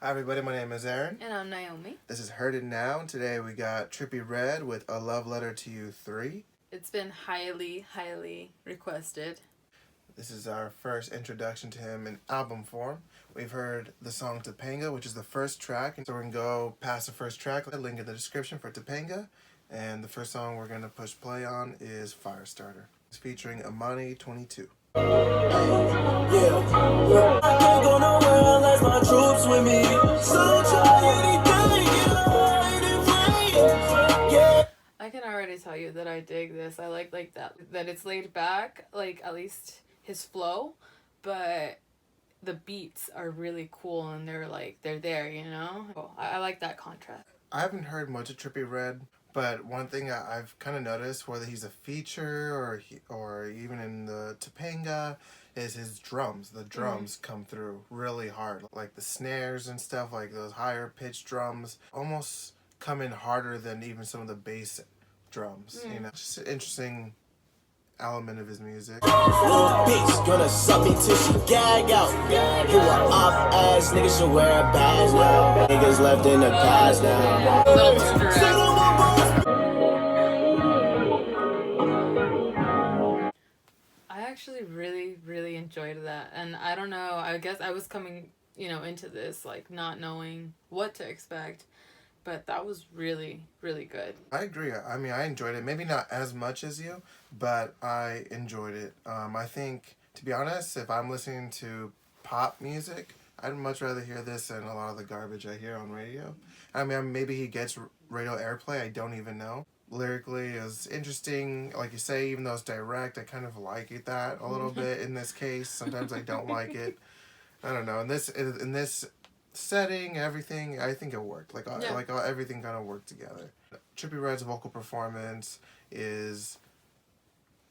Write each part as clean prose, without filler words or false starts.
Hi everybody, my name is Aaron. And I'm Nayomi. This is Heard It Now, and today we got Trippie Redd with A Love Letter to You 3. It's been highly requested. This is our first introduction to him in album form. We've heard the song Topanga, which is the first track, so we're going to go past the first track, link in the description for Topanga, and the first song we're going to push play on is Firestarter. It's featuring Amani 22. I can't go nowhere unless my troops with me. So try anything, yeah. I can already tell you that I dig this. I like that it's laid back, like at least his flow, but the beats are really cool and they're there, you know? I like that contrast. I haven't heard much of Trippie Redd, but one thing I've kind of noticed, whether he's a feature or even in the Topanga, is his drums. The drums come through really hard. Like the snares and stuff, like those higher pitched drums, almost come in harder than even some of the bass drums. You know, just an interesting element of his music. Little bitch gonna suck me till she gag out. You are off ass niggas should wear a badge now. Niggas left in the past now. I actually really enjoyed that, and I don't know, I guess I was coming, into this like not knowing what to expect, but that was really good. I agree. I mean, I enjoyed it. Maybe not as much as you, but I enjoyed it. I think, to be honest, if I'm listening to pop music, I'd much rather hear this than a lot of the garbage I hear on radio. I mean, maybe he gets radio airplay. I don't even know. Lyrically, it was interesting. Like you say, even though it's direct, I kind of like it that a little bit in this case. Sometimes I don't like it. I don't know. In this setting, everything, I think it worked. Everything kind of worked together. Trippie Redd's vocal performance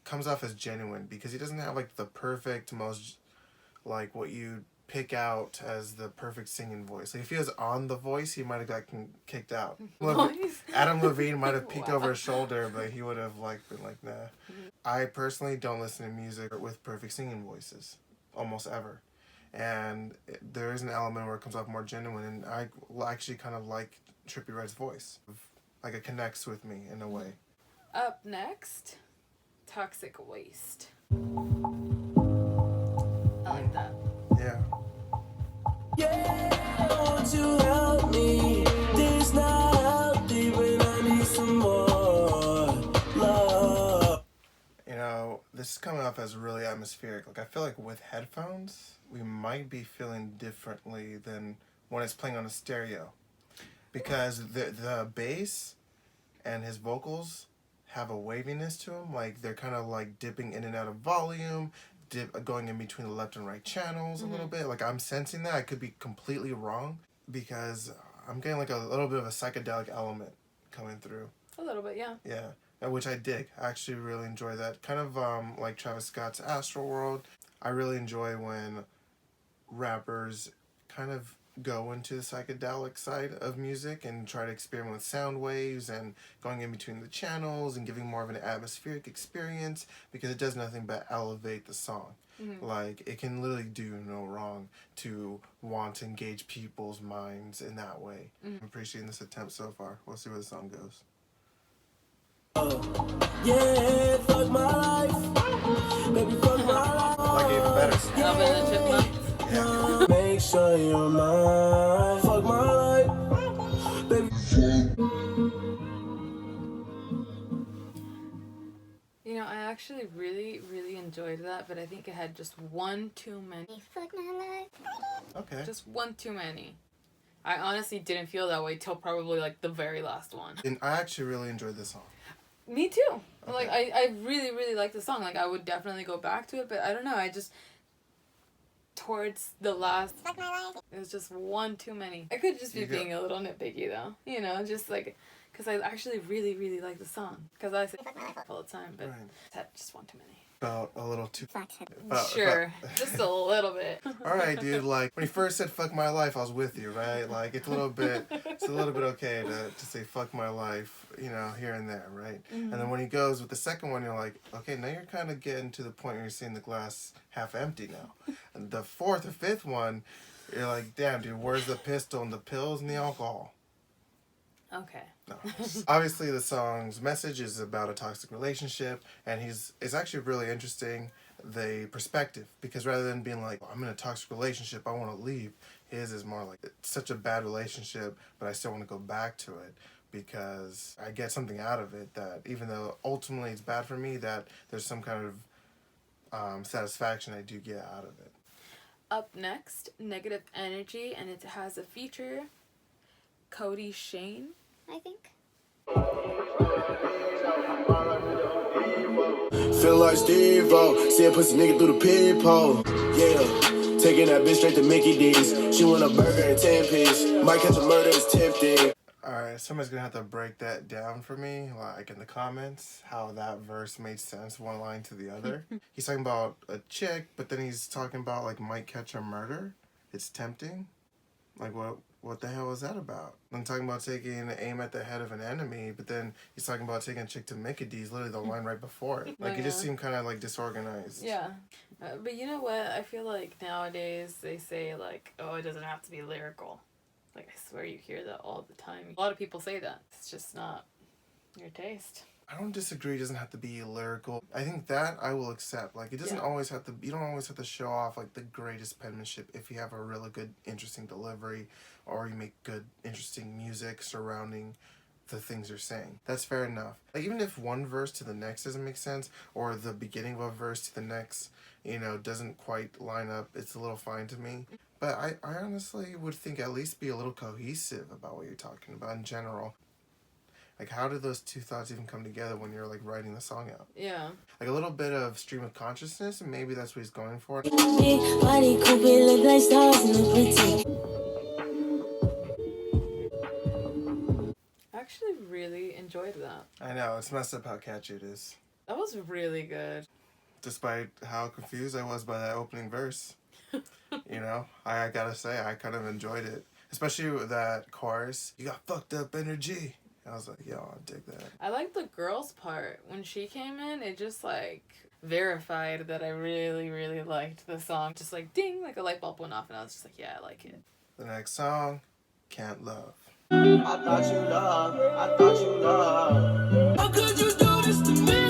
comes off as genuine because he doesn't have like the perfect, most like what you pick out as the perfect singing voice. Like if he was on The Voice, he might have gotten kicked out. Adam Levine might have peeked over his shoulder, but he would have been like, nah. I personally don't listen to music with perfect singing voices, almost ever. And there is an element where it comes off more genuine, and I actually kind of like Trippie Redd's voice. Like it connects with me in a way. Up next, Toxic Waste. I like that. Yeah. Yeah, won't you help me? This not healthy, but I need some more love. You know, this is coming off as really atmospheric. Like I feel like with headphones, we might be feeling differently than when it's playing on a stereo. Because the bass and his vocals have a waviness to them. Like they're kind of like dipping in and out of volume, going in between the left and right channels a little bit. Like I'm sensing that. I could be completely wrong because I'm getting like a little bit of a psychedelic element coming through. A little bit, yeah. Yeah, which I dig. I actually really enjoy that. Kind of like Travis Scott's Astro World. I really enjoy when rappers kind of go into the psychedelic side of music and try to experiment with sound waves and going in between the channels and giving more of an atmospheric experience because it does nothing but elevate the song. Like it can literally do no wrong to want to engage people's minds in that way. I'm appreciating this attempt so far. We'll see where the song goes. Yeah, fuck my life. Baby, fuck my life. Like even better. Alvin and the Chipmunks. Yeah. Make sure you're mine. Fuck my life. Baby. I actually really enjoyed that, but I think it had just one too many. Fuck my life. Okay. Just one too many. I honestly didn't feel that way till probably like the very last one. And I actually really enjoyed this song. Me too. Okay. Like I really like the song. Like I would definitely go back to it, but I don't know. I just towards the last, it was just one too many. I could just be being a little nitpicky though. Just like because I actually really like the song because I say all the time, but that just one too many. Felt a little too... Sure, just a little bit. Alright, dude, like, when he first said fuck my life, I was with you, right? Like, it's a little bit okay to say fuck my life, here and there, right? And then when he goes with the second one, you're like, okay, now you're kind of getting to the point where you're seeing the glass half empty now. And the fourth or fifth one, You're like, damn, dude, where's the pistol and the pills and the alcohol? Okay. No. Obviously, the song's message is about a toxic relationship, and it's actually really interesting, the perspective, because rather than being like, I'm in a toxic relationship, I want to leave, his is more like, it's such a bad relationship, but I still want to go back to it because I get something out of it, that even though ultimately it's bad for me, that there's some kind of satisfaction I do get out of it. Up next, Negative Energy, and it has a feature, Cody Shane, I think. Feel like Steve-O, see a pussy nigga through the peephole. Yeah, taking that bitch straight to Mickey D's. She want a burger and 10-piece. Might catch a murder, it's tempting. Alright, somebody's gonna have to break that down for me, like in the comments, how that verse made sense one line to the other. He's talking about a chick, but then he's talking about like might catch a murder. It's tempting. Like what the hell is that about? I'm talking about taking aim at the head of an enemy, but then he's talking about taking a chick to Mickey D's, literally the line right before it. Like, it just seemed kind of like disorganized. Yeah. But you know what? I feel like nowadays they say like, oh, it doesn't have to be lyrical. Like, I swear you hear that all the time. A lot of people say that. It's just not your taste. I don't disagree. It doesn't have to be lyrical. I think that I will accept. Like, it doesn't always have to. You don't always have to show off like the greatest penmanship if you have a really good, interesting delivery, or you make good, interesting music surrounding the things you're saying. That's fair enough. Like, even if one verse to the next doesn't make sense, or the beginning of a verse to the next, doesn't quite line up, it's a little fine to me. But I honestly would think at least be a little cohesive about what you're talking about in general. Like, how did those two thoughts even come together when you're, like, writing the song out? Yeah. Like, a little bit of stream of consciousness, and maybe that's what he's going for. I actually really enjoyed that. I know, it's messed up how catchy it is. That was really good. Despite how confused I was by that opening verse. I gotta say, I kind of enjoyed it. Especially with that chorus, you got fucked up energy. I was like, yo, I dig that. I like the girls part. When she came in, it just like verified that I really, really liked the song. Just like ding, like a light bulb went off, and I was just like, yeah, I like it. The next song, Can't Love. I thought you loved. How could you do this to me?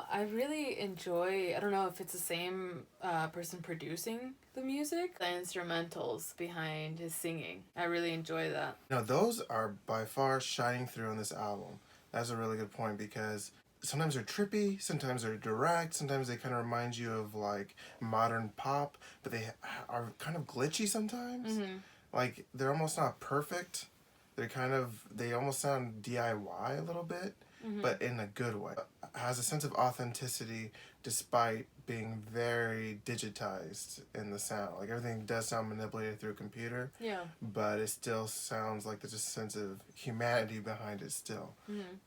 I really enjoy, I don't know if it's the same person producing the music, the instrumentals behind his singing. I really enjoy that. Those are by far shining through on this album. That's a really good point, because sometimes they're trippy, sometimes they're direct, sometimes they kind of remind you of like modern pop, but they are kind of glitchy sometimes. Mm-hmm. Like, they're almost not perfect. They almost sound DIY a little bit, but in a good way. Has a sense of authenticity despite being very digitized in the sound. Like, everything does sound manipulated through a computer. Yeah. But it still sounds like there's a sense of humanity behind it still,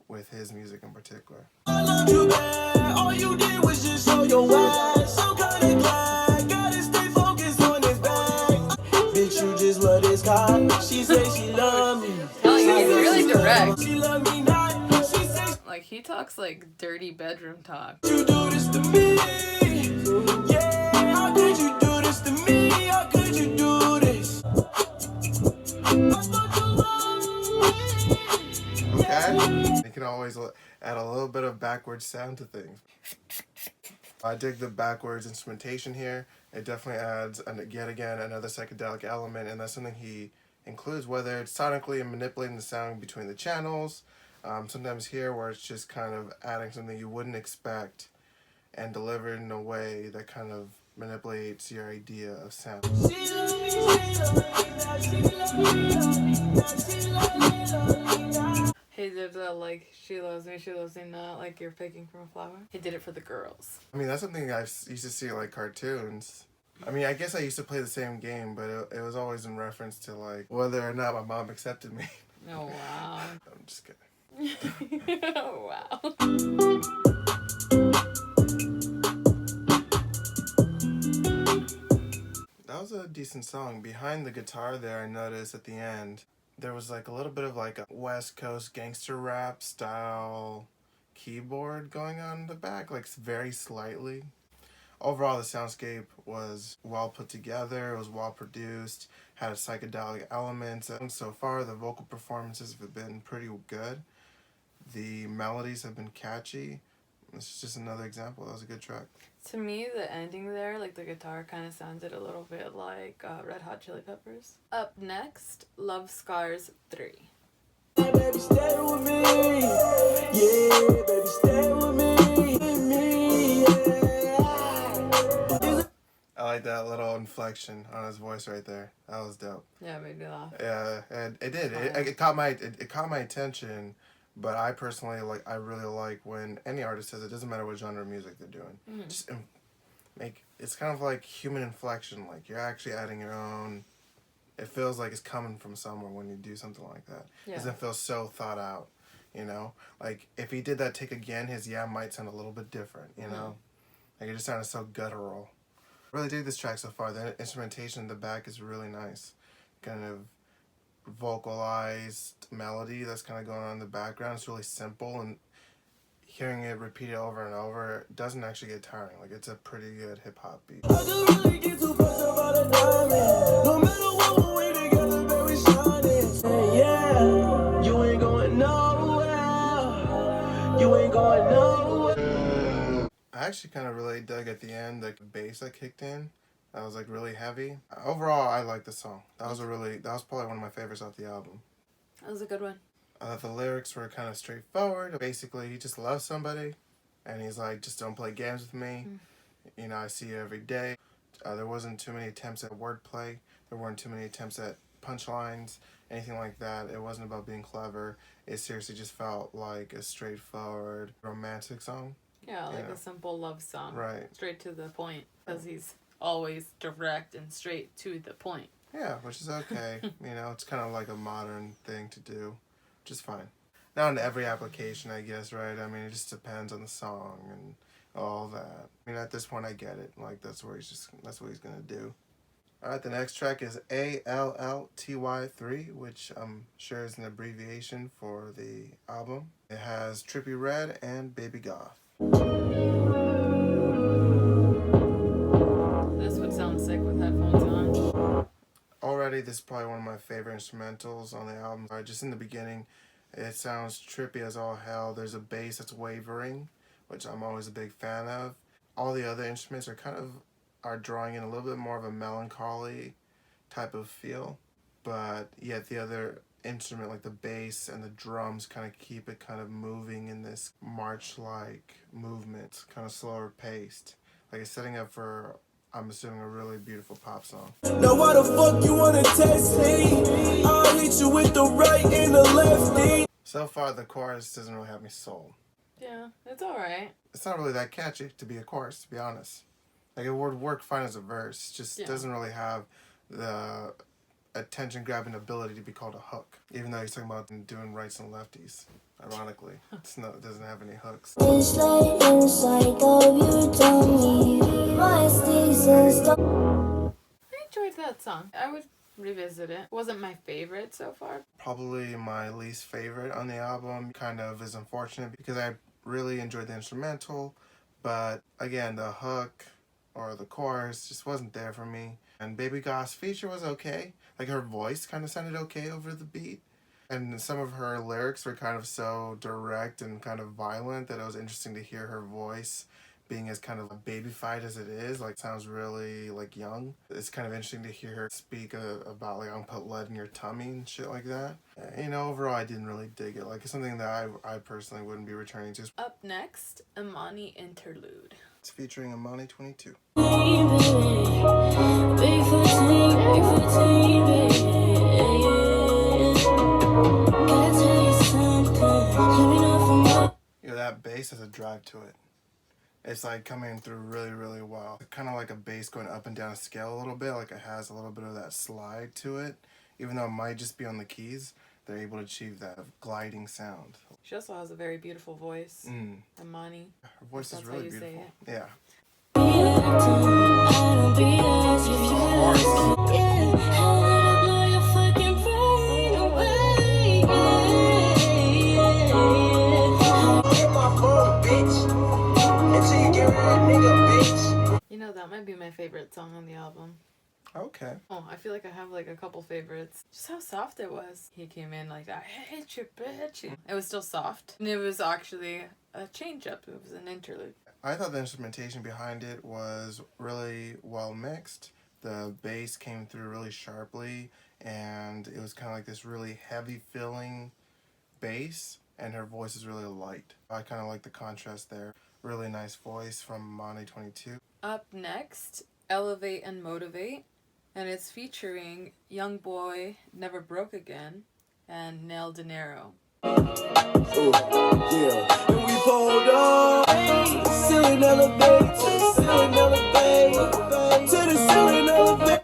with his music in particular. I loved you bad. All you did was just show your ass. I'm kinda glad. Gotta stay focused on this bag. Bitch, you just love this guy. She say she love me. He's really direct. She love me not. She say Like, he talks like dirty bedroom talk. you do this to me. Yeah, how could you do this to me? How could you do this? Okay? You can always add a little bit of backwards sound to things. I dig the backwards instrumentation here. It definitely adds, yet again, another psychedelic element, and that's something he includes, whether it's sonically and manipulating the sound between the channels, sometimes here where it's just kind of adding something you wouldn't expect and delivered in a way that kind of manipulates your idea of sound. He did that like, she loves me not, like you're picking from a flower. He did it for the girls. I mean, that's something I used to see in, like, cartoons. I mean, I guess I used to play the same game, but it was always in reference to, like, whether or not my mom accepted me. Oh, wow. I'm just kidding. Oh, wow. That was a decent song. Behind the guitar there, I noticed at the end, there was like a little bit of like a West Coast gangster rap style keyboard going on in the back, like very slightly. overall the soundscape was well put together. It was well produced, had psychedelic elements. And so far, the vocal performances have been pretty good. The melodies have been catchy. This is just another example. That was a good track. To me, the ending there, like the guitar kind of sounded a little bit like Red Hot Chili Peppers. Up next, Love Scars 3. Hey, baby, stay with me. Yeah, baby, stay with me. Yeah. I like that little inflection on his voice right there. That was dope. Yeah, it made me laugh. Yeah, and it did. It caught my attention. But I personally I really like when any artist says it doesn't matter what genre of music they're doing. Mm-hmm. Just it's kind of like human inflection. Like you're actually adding your own. It feels like it's coming from somewhere when you do something like that. Yeah. It doesn't feel so thought out. You know, like if he did that take again, his might sound a little bit different. You know, like it just sounded so guttural. I really dig this track so far. The instrumentation in the back is really nice. Kind of vocalized melody that's kind of going on in the background. It's really simple, and hearing it repeated over and over doesn't actually get tiring. Like it's a pretty good hip hop beat. I just really get too pressed about a diamond. No matter what we together, baby, shining. Yeah, you ain't going nowhere. You ain't going nowhere. I actually kind of really dug at the end the bass that kicked in. That was like really heavy. Overall, I like the song. That was probably one of my favorites off the album. That was a good one. The lyrics were kind of straightforward. Basically, he just loves somebody, and he's like, just don't play games with me. You know, I see you every day. There wasn't too many attempts at wordplay. There weren't too many attempts at punchlines, anything like that. It wasn't about being clever. It seriously just felt like a straightforward romantic song. Yeah, like a simple love song. Right. Straight to the point, because he's always direct and straight to the point. Yeah, which is okay. You know, it's kind of like a modern thing to do, which is fine. Not in every application, I guess, right? I mean, it just depends on the song and all that. I mean, at this point, I get it. Like, that's what he's gonna do. All right, the next track is ALLTY3, which I'm sure is an abbreviation for the album. It has Trippie Redd and Baby Goth. This would sound sick with headphones on. Already, this is probably one of my favorite instrumentals on the album. Just in the beginning, it sounds trippy as all hell. There's a bass that's wavering, which I'm always a big fan of. All the other instruments are drawing in a little bit more of a melancholy type of feel, but yet the other instrument, like the bass and the drums, kind of keep it kind of moving in this march-like movement, kind of slower paced. Like it's setting up for, I'm assuming, a really beautiful pop song. Now why the fuck you wanna test me? I'll hit you with the right and the left. So far, the chorus doesn't really have me sold. Yeah, it's alright. It's not really that catchy to be a chorus, to be honest. Like it would work fine as a verse, just doesn't really have the attention-grabbing ability to be called a hook. Even though he's talking about doing rights and lefties, ironically. It doesn't have any hooks. I enjoyed that song. I would revisit it. Wasn't my favorite so far. Probably my least favorite on the album. Kind of is unfortunate because I really enjoyed the instrumental, but again, the hook or the chorus just wasn't there for me. And Baby Goth's feature was okay. Like her voice kind of sounded okay over the beat. And some of her lyrics were kind of so direct and kind of violent that it was interesting to hear her voice being as kind of babyfied as it is. Like sounds really like young. It's kind of interesting to hear her speak about like, I'm gonna put lead in your tummy and shit like that. You know, overall I didn't really dig it. Like it's something that I personally wouldn't be returning to. Up next, Imani Interlude. It's featuring Imani 22. You know, that bass has a drive to it. It's like coming through really, really well. It's kind of like a bass going up and down a scale a little bit. Like it has a little bit of that slide to it. Even though it might just be on the keys, they're able to achieve that gliding sound. She also has a very beautiful voice. Imani. Her voice is That's really how you say beautiful. it. Yeah. You favorite song on the album. Okay. Oh, I feel like I have like a couple favorites. Just how soft it was. He came in like that. Hey, Trippie. It was still soft. And it was actually a change up. It was an interlude. I thought the instrumentation behind it was really well mixed. The bass came through really sharply, and it was kind of like this really heavy feeling bass, and her voice is really light. I kind of like the contrast there. Really nice voice from Monty 22. Up next, Elevate and Motivate. And it's featuring Young Boy, Never Broke Again, and Nell Dinero. Yeah. And we pulled up, ceiling elevate, to the ceiling elevate, to the ceiling elevate.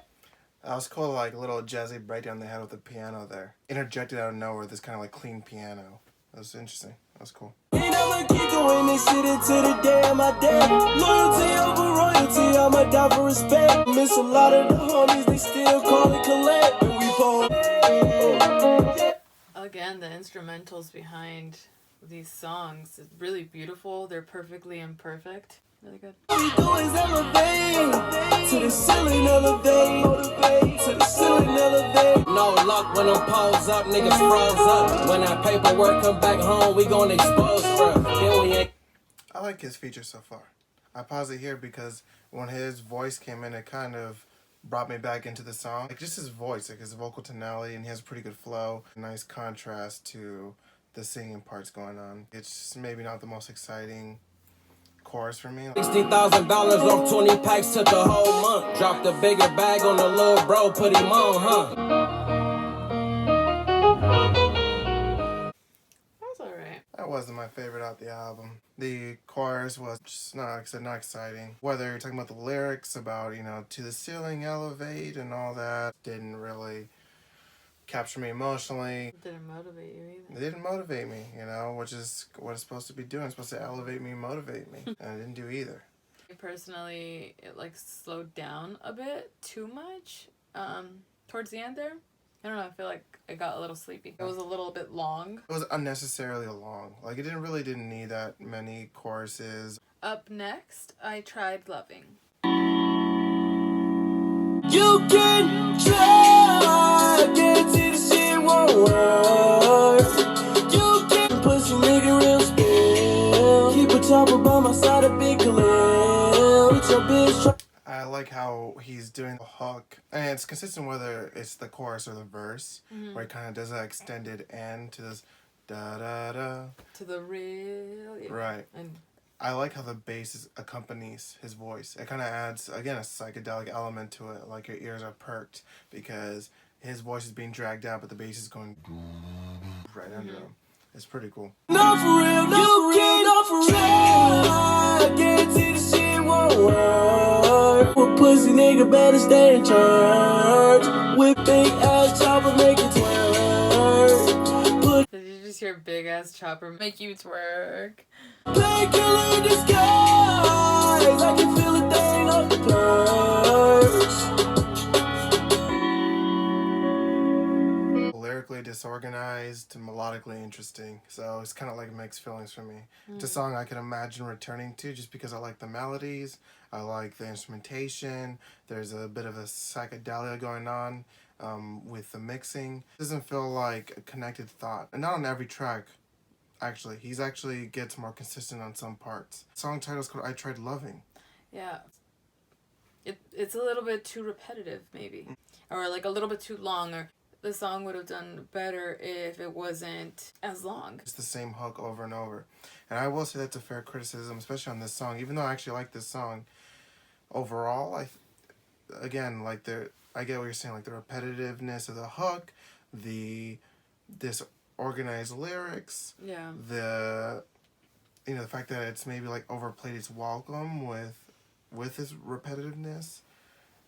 That was cool, like a little jazzy breakdown they had with the piano there. Interjected out of nowhere, this kind of like clean piano. That was interesting. That was cool. And I'ma keep doing this shit until the day of my death. Loyalty over royalty, I'ma die for respect. Miss a lot of the homies, they still call it collect. And we pulled. Again, the instrumentals behind these songs is really beautiful. They're perfectly imperfect. Really good. All we do is elevate, to the ceiling elevate, motivate, to the ceiling elevate. No luck when them paws up, niggas froze up. When that paperwork come back home, we gon' expose, bruh. Then we ain't. I like his features so far. I pause it here because when his voice came in, it kind of brought me back into the song. Like just his voice, like his vocal tonality, and he has a pretty good flow. Nice contrast to the singing parts going on. It's just maybe not the most exciting chorus for me. $60,000 off 20 packs, took a whole month. Dropped a bigger bag on the little bro, put him on, huh? That's alright. That wasn't my favorite out the album. The chorus was just not, like I said, not exciting. Whether you're talking about the lyrics about, you know, to the ceiling, elevate, and all that, didn't really capture me emotionally. It didn't motivate you either. It didn't motivate me, you know, which is what it's supposed to be doing. It's supposed to elevate me, motivate me. And it didn't do either. Personally, it like slowed down a bit too much towards the end there. I don't know, I feel like I got a little sleepy. It was a little bit long. It was unnecessarily long. Like, it didn't need that many choruses. Up next, I Tried Loving. You can try, guarantee the shit won't work. You can push a nigga real skill. Keep a chopper by my side, a big glare. With your bitch. I like how he's doing the hook. And it's consistent whether it's the chorus or the verse, where he kind of does that extended end to this da-da-da. To the real... Yeah. Right. And I like how the bass accompanies his voice. It kind of adds, again, a psychedelic element to it. Like your ears are perked because his voice is being dragged out, but the bass is going right under him. It's pretty cool. Not for real, no for real, not for real. I guarantee the shit won't work. Well, pussy nigga better stay in church. With big ass chopper, make it twerk. did you just hear big ass chopper make you twerk? Play killer in disguise. I can feel a thing off the purse. Lyrically disorganized, melodically interesting. So it's kind of like mixed feelings for me. It's a song I can imagine returning to just because I like the melodies. I like the instrumentation. There's a bit of a psychedelia going on with the mixing. It doesn't feel like a connected thought. And not on every track. Actually, he's actually gets more consistent on some parts. The song title is called I Tried Loving. Yeah. It's a little bit too repetitive, maybe. Or like a little bit too long. Or the song would have done better if it wasn't as long. It's the same hook over and over. And I will say that's a fair criticism, especially on this song. Even though I actually like this song, overall, I get what you're saying, like the repetitiveness of the hook, the disorganized lyrics, Yeah. the fact that it's maybe like overplayed its welcome with its repetitiveness.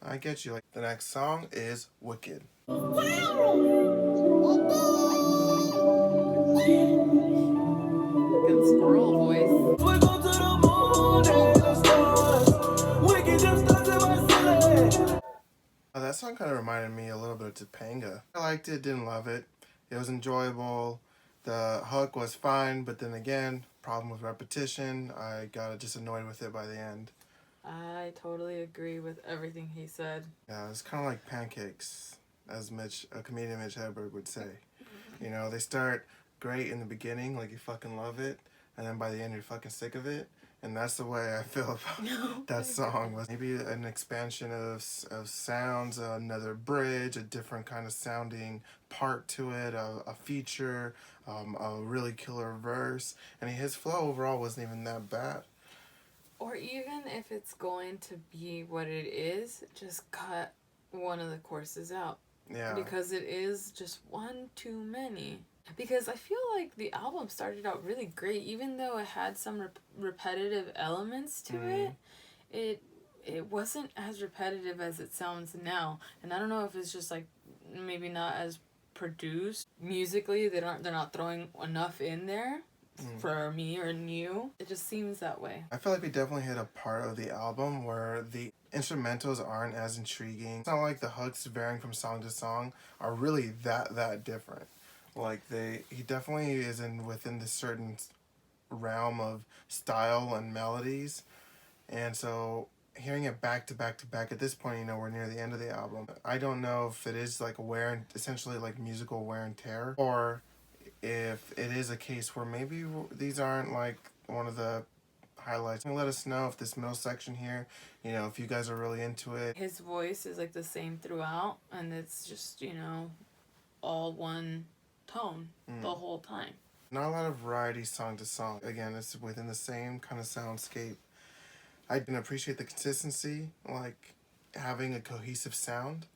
I get you. Like the next song is Wicked. Good squirrel voice. We go to the moon and the stars. Wicked just starts in my city. That song kind of reminded me a little bit of Topanga. I liked it, didn't love it. It was enjoyable. The hook was fine, but then again, problem with repetition. I got just annoyed with it by the end. I totally agree with everything he said. Yeah, it's kind of like pancakes, as comedian Mitch Hedberg would say. You know, they start great in the beginning, like you fucking love it, and then by the end you're fucking sick of it. And that's the way I feel about that song. Was maybe an expansion of sounds, another bridge, a different kind of sounding part to it, a feature, a really killer verse. And his flow overall wasn't even that bad. Or even if it's going to be what it is, just cut one of the courses out. Yeah. Because it is just one too many. Because I feel like the album started out really great, even though it had some repetitive elements to it. It wasn't as repetitive as it sounds now, and I don't know if it's just like maybe not as produced musically. They're not throwing enough in there for me or you. It just seems that way. I feel like we definitely hit a part of the album where the instrumentals aren't as intriguing. It's not like the hooks varying from song to song are really that different. Like he definitely is within this certain realm of style and melodies, and so hearing it back to back to back at this point, you know, we're near the end of the album. I don't know if it is like essentially like musical wear and tear, or if it is a case where maybe these aren't like one of the highlights. Let us know if this middle section here, you know, if you guys are really into it. His voice is like the same throughout, and it's just, you know, all one tone the whole time. Not a lot of variety song to song. Again, it's within the same kind of soundscape. I can appreciate the consistency, like having a cohesive sound.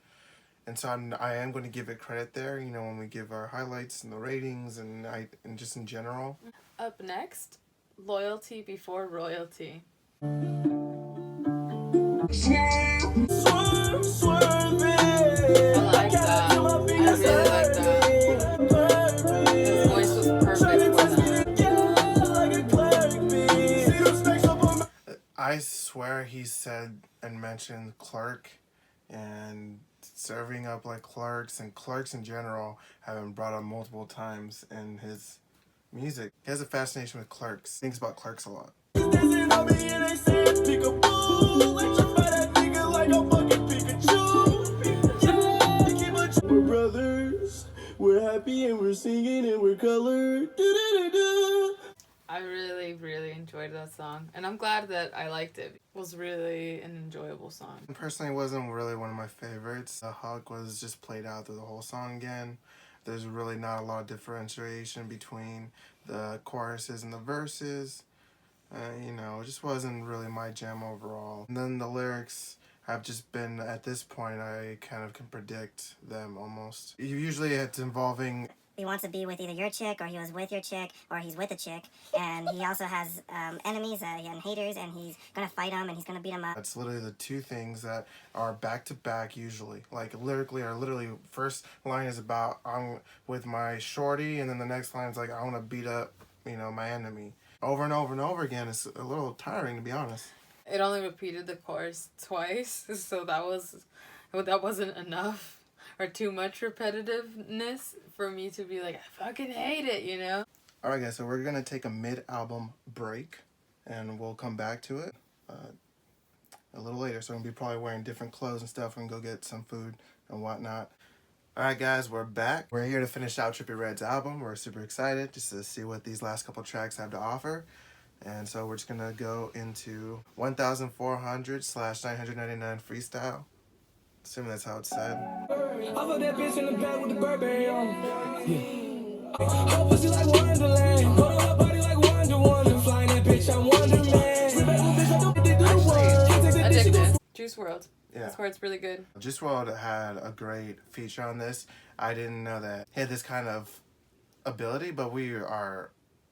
And so I am going to give it credit there, you know, when we give our highlights and the ratings and just in general. Up next, Loyalty Before Royalty. I like that. I really like that. His voice was perfect for that. I swear he said and mentioned clerk and serving up like clerks, and clerks in general have been brought up multiple times in his music. He has a fascination with clerks. Thinks about clerks a lot. We're brothers, we're happy and we're singing and we're colored. I really enjoyed that song, and I'm glad that I liked it. It was really an enjoyable song. Personally, it wasn't really one of my favorites. The hook was just played out through the whole song again. There's really not a lot of differentiation between the choruses and the verses. You know, it just wasn't really my jam overall. And then the lyrics have just been, at this point, I kind of can predict them almost. Usually it's involving... He wants to be with either your chick, or he was with your chick, or he's with a chick. And he also has enemies and haters, and he's going to fight them, and he's going to beat them up. That's literally the two things that are back to back usually. Like lyrically, or literally, first line is about I'm with my shorty, and then the next line is like I want to beat up, you know, my enemy. Over and over and over again. It's a little tiring, to be honest. It only repeated the chorus twice, so that wasn't enough or too much repetitiveness for me to be like, I fucking hate it, you know? Alright guys, so we're going to take a mid-album break, and we'll come back to it a little later. So I'm going to be probably wearing different clothes and stuff and go get some food and whatnot. Alright guys, we're back. We're here to finish out Trippie Redd's album. We're super excited just to see what these last couple tracks have to offer. And so we're just going to go into 1400/999 freestyle. Assuming that's how it's said. I put that bitch in the back with the Burberry on. Yeah. Her pussy like Wonderland. Go to her body like Wonder Woman. Flying that bitch, I'm Wonderland. I dig this. Juice WRLD. Yeah. This word's really good. Juice WRLD had a great feature on this. I didn't know that he had this kind of ability, but we are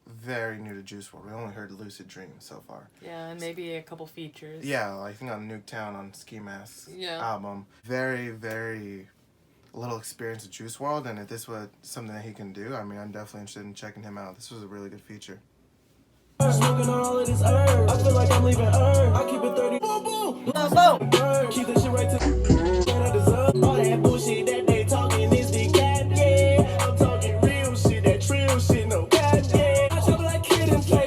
very new to Juice WRLD. We only heard Lucid Dream so far. Yeah, and maybe a couple features. Yeah, I think on Nuketown on Ski Mask's album. Very, very little experience with Juice WRLD, and if this was something that he can do, I mean, I'm definitely interested in checking him out. This was a really good feature. Smoking on all of this herb. I feel like I'm leaving Earth. I keep it 30. Boom, boom. Keep that shit right to that I deserve. All that bullshit that they talking is the cat, yeah. I'm talking real shit, that trill shit, no cat, yeah.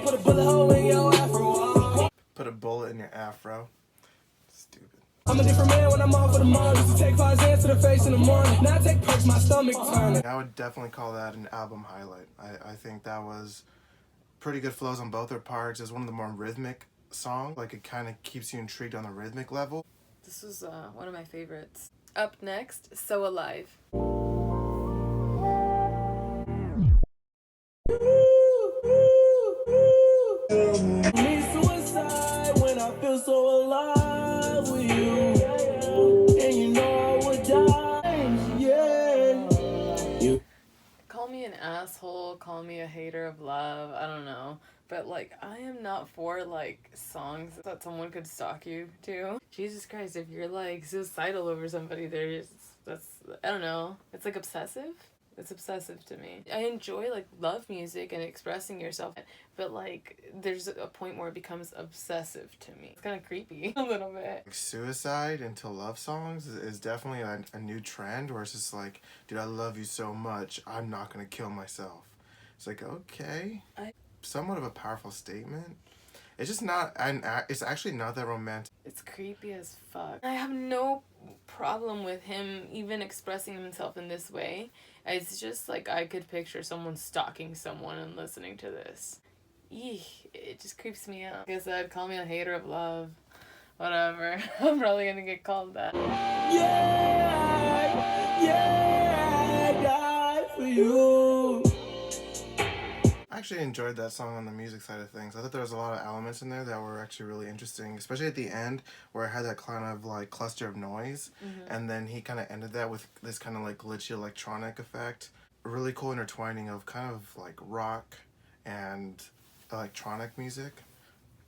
Put a bullet in your afro. Put a bullet in your afro. I'm off for the mall. Used to take 5 Xans to the face in the morning. Now I take perks, my stomach turning. I would definitely call that an album highlight. I think that was pretty good flows on both their parts. It's one of the more rhythmic songs. Like, it kind of keeps you intrigued on the rhythmic level. This was one of my favorites. Up next, So Alive. Me suicide when I feel so alive with you. And you know I would die. Yeah. You. Call me an asshole, call me a hater of love, I don't know. But, like, I am not for, like, songs that someone could stalk you to. Jesus Christ, if you're, like, suicidal over somebody, that's, I don't know. It's, like, obsessive. It's obsessive to me. I enjoy, like, love music and expressing yourself, but, like, there's a point where it becomes obsessive to me. It's kind of creepy a little bit. Suicide into love songs is definitely a new trend where it's just like, dude, I love you so much, I'm not gonna kill myself. It's like, okay. Somewhat of a powerful statement. It's just not, it's actually not that romantic. It's creepy as fuck. I have no problem with him even expressing himself in this way. It's just like I could picture someone stalking someone and listening to this. Eek, it just creeps me out. Like I said, call me a hater of love. Whatever. I'm probably gonna get called that. Yeah, I died for you. I actually enjoyed that song on the music side of things. I thought there was a lot of elements in there that were actually really interesting, especially at the end where it had that kind of like cluster of noise, and then he kind of ended that with this kind of like glitchy electronic effect. A really cool intertwining of kind of like rock and electronic music,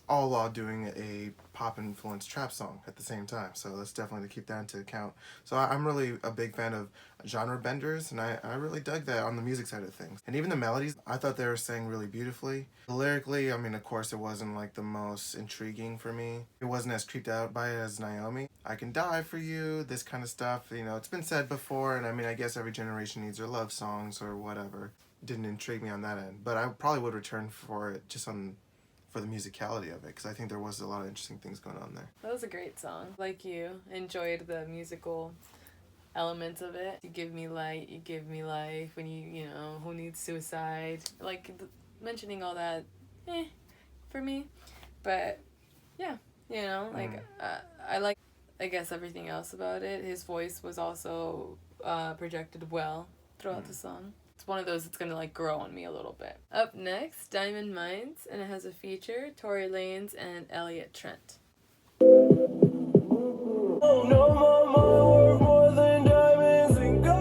all while doing a pop influenced trap song at the same time. So that's definitely to keep that into account. So I'm really a big fan of genre benders, and I really dug that on the music side of things. And even the melodies, I thought they were sang really beautifully. Lyrically, I mean, of course, it wasn't like the most intriguing for me. It wasn't as creeped out by it as Nayomi. I can die for you, this kind of stuff. You know, it's been said before, and I mean, I guess every generation needs their love songs or whatever. Didn't intrigue me on that end, but I probably would return for it just for the musicality of it, because I think there was a lot of interesting things going on there. That was a great song. Like you, enjoyed the musical elements of it. You give me light, you give me life. When you know, who needs suicide? Like, mentioning all that, for me. But, yeah, you know, like, I like, I guess, everything else about it. His voice was also projected well throughout the song. It's one of those that's gonna like grow on me a little bit. Up next, Diamond Mines, and it has a feature, Tory Lanez and Elliot Trent. No more than diamonds and gold.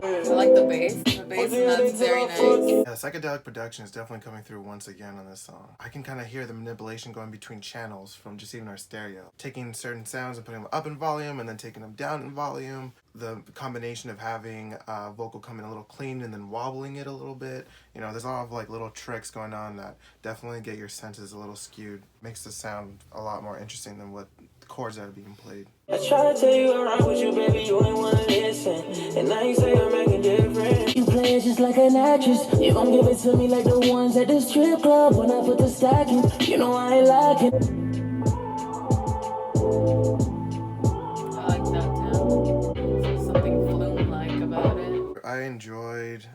I like the bass. The bass in that's very nice. Yeah, psychedelic production is definitely coming through once again on this song. I can kind of hear the manipulation going between channels from just even our stereo. Taking certain sounds and putting them up in volume and then taking them down in volume. The combination of having vocal come in a little clean and then wobbling it a little bit. You know, there's a lot of like little tricks going on that definitely get your senses a little skewed. Makes the sound a lot more interesting than what the chords that are being played. I try to tell you I'm right with you, baby, you ain't wanna listen. And now you say I'm making different. You play it just like an actress. You gon' give it to me like the ones at the strip club when I put the stack in. You know I ain't like it. I like that too. There's something flume-like about it. I enjoyed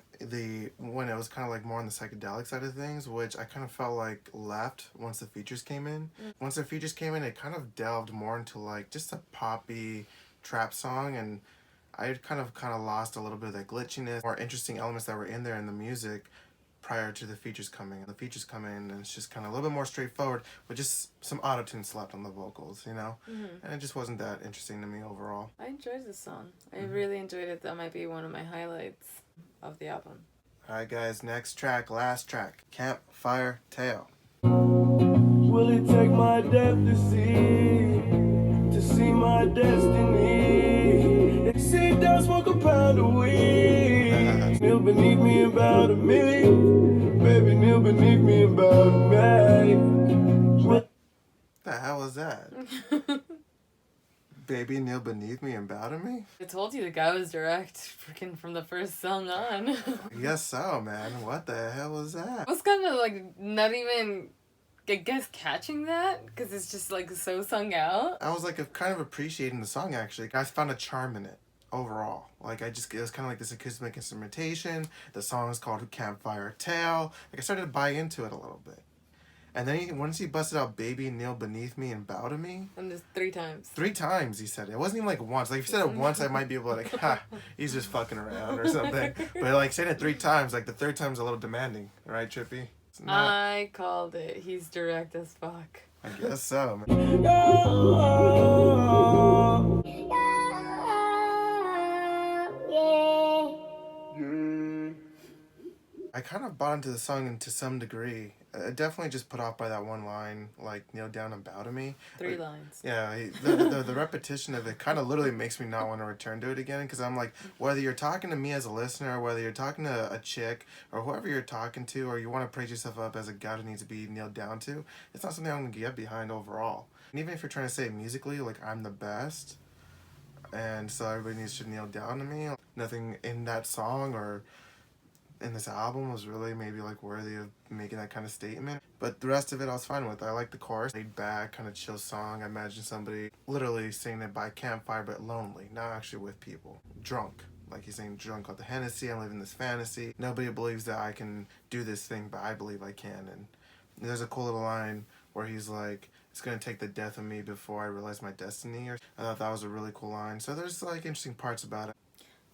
when it was kind of like more on the psychedelic side of things, which I kind of felt like left once the features came in. Once the features came in, it kind of delved more into like just a poppy trap song, and I kind of lost a little bit of that glitchiness or interesting elements that were in there in the music prior to the features coming. The features come in and it's just kind of a little bit more straightforward with just some auto-tune slapped on the vocals, you know? And it just wasn't that interesting to me overall. I enjoyed this song. I really enjoyed it. That might be one of my highlights of the album. Alright guys, next track, last track, Campfire Tale. Will it take my death to see my destiny? They say don't smoke a pound of weed. Kneel beneath me about a million. Baby, kneel beneath me about a million. What the hell was that? Baby, kneel beneath me and bow to me? I told you the guy was direct freaking from the first song on. I guess so, man. What the hell was that? It was kind of like not even I guess, catching that because it's just like so sung out. I was like kind of appreciating the song actually. I found a charm in it overall. Like it was kind of like this acoustic instrumentation. The song is called Campfire Tale. Like I started to buy into it a little bit. And then once he busted out Baby, Kneel Beneath Me, and Bow to Me. And just 3 times. 3 times he said it. It wasn't even like once. Like if he said it once, I might be able to like, ha, he's just fucking around or something. But like saying it 3 times, like the 3rd time's a little demanding. Right, Trippie? It's not. I called it. He's direct as fuck. I guess so, man. I kind of bought into the song to some degree. Definitely just put off by that one line, like kneel down and bow to me. 3 lines. Yeah, the repetition of it kind of literally makes me not want to return to it again, because I'm like, whether you're talking to me as a listener, or whether you're talking to a chick, or whoever you're talking to, or you want to praise yourself up as a guy who needs to be kneeled down to, it's not something I'm going to get behind overall. And even if you're trying to say musically, like, I'm the best, and so everybody needs to kneel down to me, nothing in that song or in this album was really maybe like worthy of making that kind of statement. But the rest of it I was fine with. I like the chorus. Laid back, kind of chill song. I imagine somebody literally singing it by campfire but lonely, not actually with people. Drunk. Like he's saying, drunk off the Hennessy, I'm living this fantasy. Nobody believes that I can do this thing, but I believe I can. And there's a cool little line where he's like, it's going to take the death of me before I realize my destiny. I thought that was a really cool line. So there's like interesting parts about it.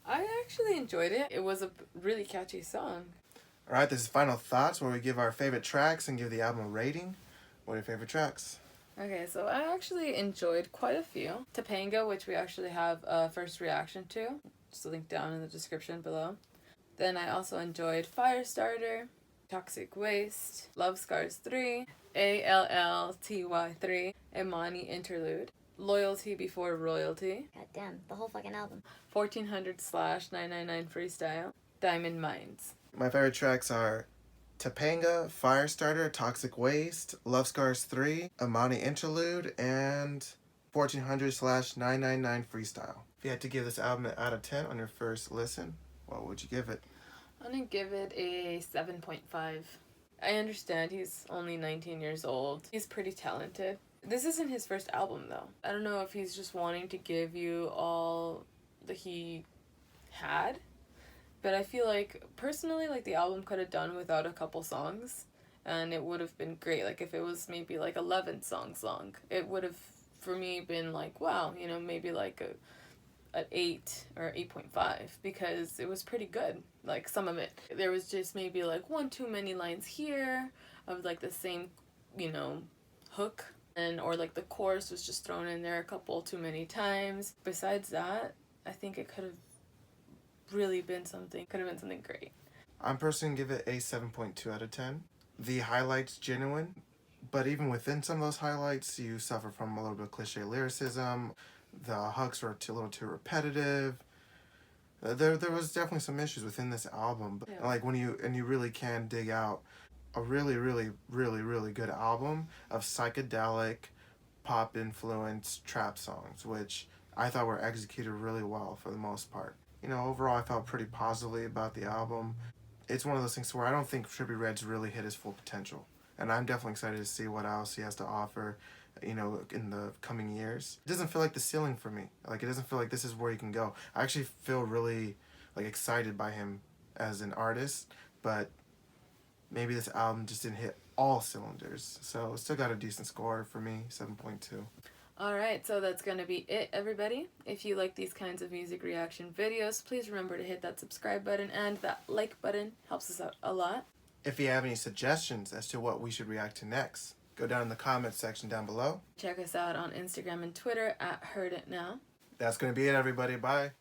I actually enjoyed it. It was a really catchy song. Alright, this is Final Thoughts, where we give our favorite tracks and give the album a rating. What are your favorite tracks? Okay, so I actually enjoyed quite a few. Topanga, which we actually have a first reaction to. Just a link down in the description below. Then I also enjoyed Firestarter, Toxic Waste, Love Scars 3, ALLTY 3, Imani Interlude, Loyalty Before Royalty, God damn, the whole fucking album. 1400/999 Freestyle, Diamond Mines. My favorite tracks are Topanga, Firestarter, Toxic Waste, Love Scars 3, Imani Interlude, and 1400/999 Freestyle. If you had to give this album an out of 10 on your first listen, what would you give it? I'm gonna give it a 7.5. I understand he's only 19 years old. He's pretty talented. This isn't his first album though. I don't know if he's just wanting to give you all that he had, but I feel like personally, like, the album could have done without a couple songs and it would have been great. Like if it was maybe like 11 songs long, it would have for me been like, wow, you know, maybe like an 8 or 8.5, because it was pretty good. Like some of it, there was just maybe like 1 too many lines here of like the same, you know, hook. Or like the chorus was just thrown in there a couple too many times. Besides that, I think it could have really been something. Could have been something great. I'm personally going to give it a 7.2 out of 10. The highlights genuine, but even within some of those highlights, you suffer from a little bit of cliche lyricism. The hooks were a little too repetitive. There was definitely some issues within this album, but Yeah. like when you really can dig out a really, really, really, really good album of psychedelic, pop-influenced trap songs, which I thought were executed really well for the most part. You know, overall, I felt pretty positively about the album. It's one of those things where I don't think Trippie Redd's really hit his full potential, and I'm definitely excited to see what else he has to offer, you know, in the coming years. It doesn't feel like the ceiling for me. Like, it doesn't feel like this is where he can go. I actually feel really, like, excited by him as an artist, but maybe this album just didn't hit all cylinders. So still got a decent score for me, 7.2. Alright, so that's gonna be it, everybody. If you like these kinds of music reaction videos, please remember to hit that subscribe button and that like button. Helps us out a lot. If you have any suggestions as to what we should react to next, go down in the comments section down below. Check us out on Instagram and Twitter at hearditnow. That's going to be it, everybody. Bye.